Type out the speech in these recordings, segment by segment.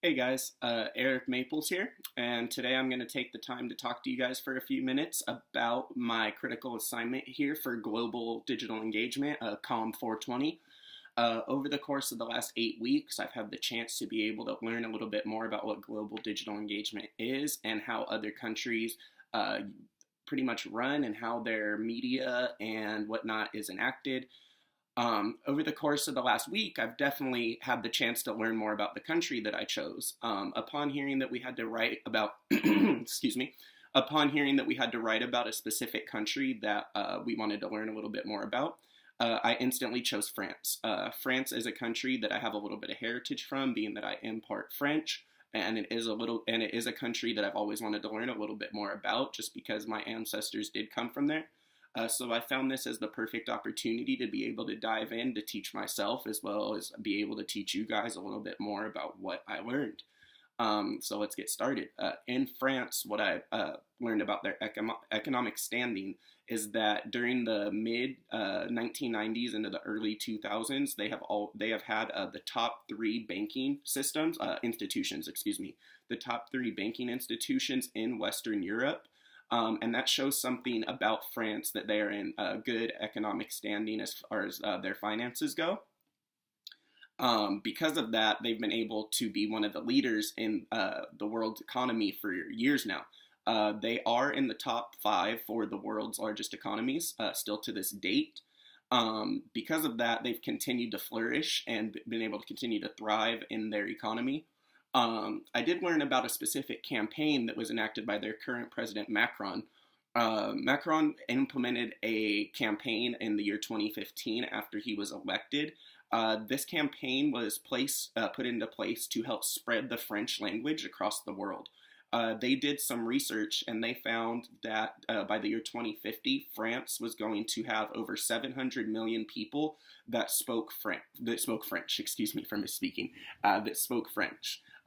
Hey guys, Eric Maples here, and today I'm going to take the time to talk to you guys for a few minutes about my critical assignment here for Global Digital Engagement, COM 420. Over the course of the last 8 weeks, I've had the chance to be able to learn a little bit more about what global digital engagement is and how other countries pretty much run and how their media and whatnot is enacted. Over the course of the last week, I've definitely had the chance to learn more about the country that I chose. Upon hearing that we had to write about, excuse me, upon hearing that we had to write about a specific country that we wanted to learn a little bit more about, I instantly chose France. France is a country that I have a little bit of heritage from, being that I am part French, and it is a country that I've always wanted to learn a little bit more about, just because my ancestors did come from there. So I found this as the perfect opportunity to be able to dive in to teach myself as well as be able to teach you guys a little bit more about what I learned. So let's get started. In France, what I learned about their economic standing is that during the mid 1990s into the early 2000s, they have had the top three banking institutions, the top three banking institutions in Western Europe. And that shows something about France, that they are in good economic standing as far as their finances go. Because of that, they've been able to be one of the leaders in the world's economy for years now. They are in the top five for the world's largest economies still to this date. Because of that, they've continued to flourish and been able to continue to thrive in their economy. I did learn about a specific campaign that was enacted by their current president, Macron. Macron implemented a campaign in the year 2015 after he was elected. This campaign was put into place to help spread the French language across the world. They did some research and they found that by the year 2050, France was going to have over 700 million people that spoke French. That spoke French.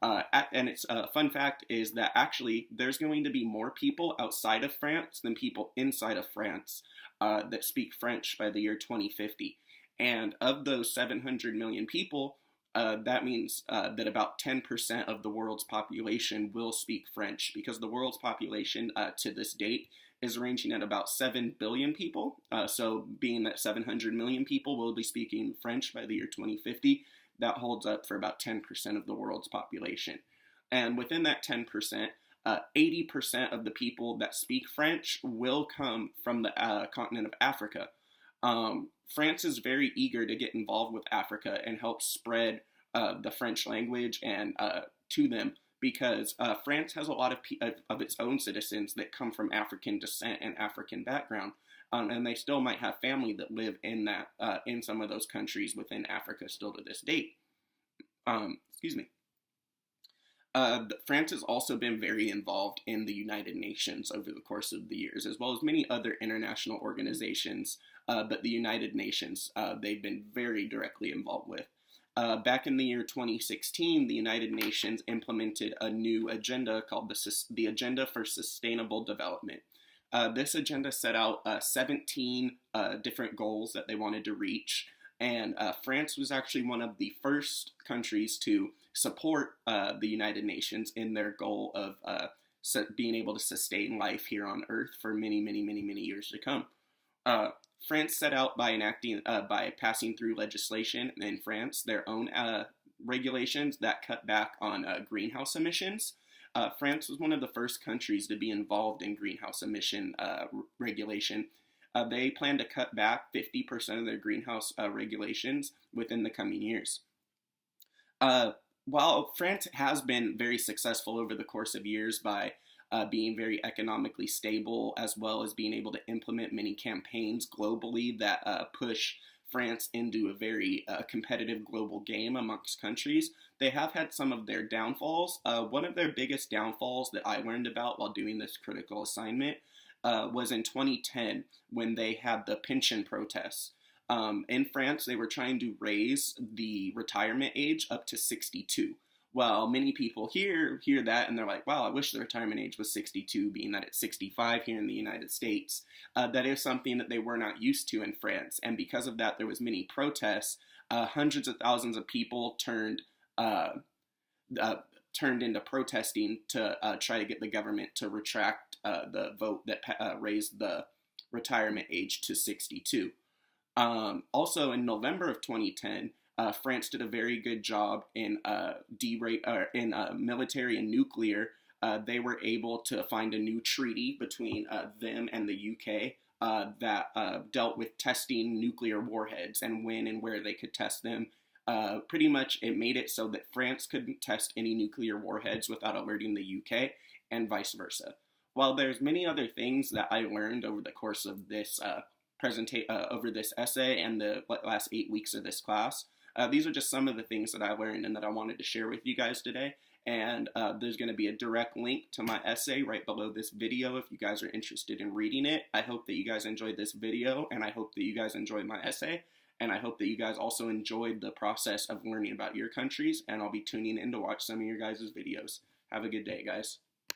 And it's a fun fact is that actually there's going to be more people outside of France than people inside of France that speak French by the year 2050. And of those 700 million people, that means that about 10% of the world's population will speak French, because the world's population to this date is ranging at about 7 billion people. So being that 700 million people will be speaking French by the year 2050, that holds up for about 10% of the world's population. And within that 10%, 80% of the people that speak French will come from the continent of Africa. France is very eager to get involved with Africa and help spread the French language and to them, because France has a lot of its own citizens that come from African descent and African background. And they still might have family that live in some of those countries within Africa still to this date. France has also been very involved in the United Nations over the course of the years, as well as many other international organizations, but the United Nations they've been very directly involved with. Back in the year 2016, the United Nations implemented a new agenda called the Agenda for Sustainable Development. This agenda set out 17 different goals that they wanted to reach, and France was actually one of the first countries to support the United Nations in their goal of being able to sustain life here on Earth for many, many, many, many years to come. France set out by passing through legislation in France their own regulations that cut back on greenhouse emissions. France was one of the first countries to be involved in greenhouse emission regulation. They plan to cut back 50% of their greenhouse regulations within the coming years. While France has been very successful over the course of years by being very economically stable, as well as being able to implement many campaigns globally that push France into a very competitive global game amongst countries, they have had some of their downfalls. One of their biggest downfalls that I learned about while doing this critical assignment was in 2010 when they had the pension protests. In France, they were trying to raise the retirement age up to 62. Well, many people hear that and they're like, wow, I wish the retirement age was 62, being that it's 65 here in the United States. That is something that they were not used to in France. And because of that, there was many protests. Hundreds of thousands of people turned into protesting to try to get the government to retract the vote that raised the retirement age to 62. Also, in November of 2010, France did a very good job in military and nuclear. They were able to find a new treaty between them and the UK that dealt with testing nuclear warheads and when and where they could test them. Pretty much it made it so that France couldn't test any nuclear warheads without alerting the UK, and vice versa. While there's many other things that I learned over the course of this over this essay and the last 8 weeks of this class, these are just some of the things that I learned and that I wanted to share with you guys today. And there's going to be a direct link to my essay right below this video if you guys are interested in reading it. I hope that you guys enjoyed this video, and I hope that you guys enjoyed my essay. And I hope that you guys also enjoyed the process of learning about your countries, and I'll be tuning in to watch some of your guys' videos. Have a good day, guys.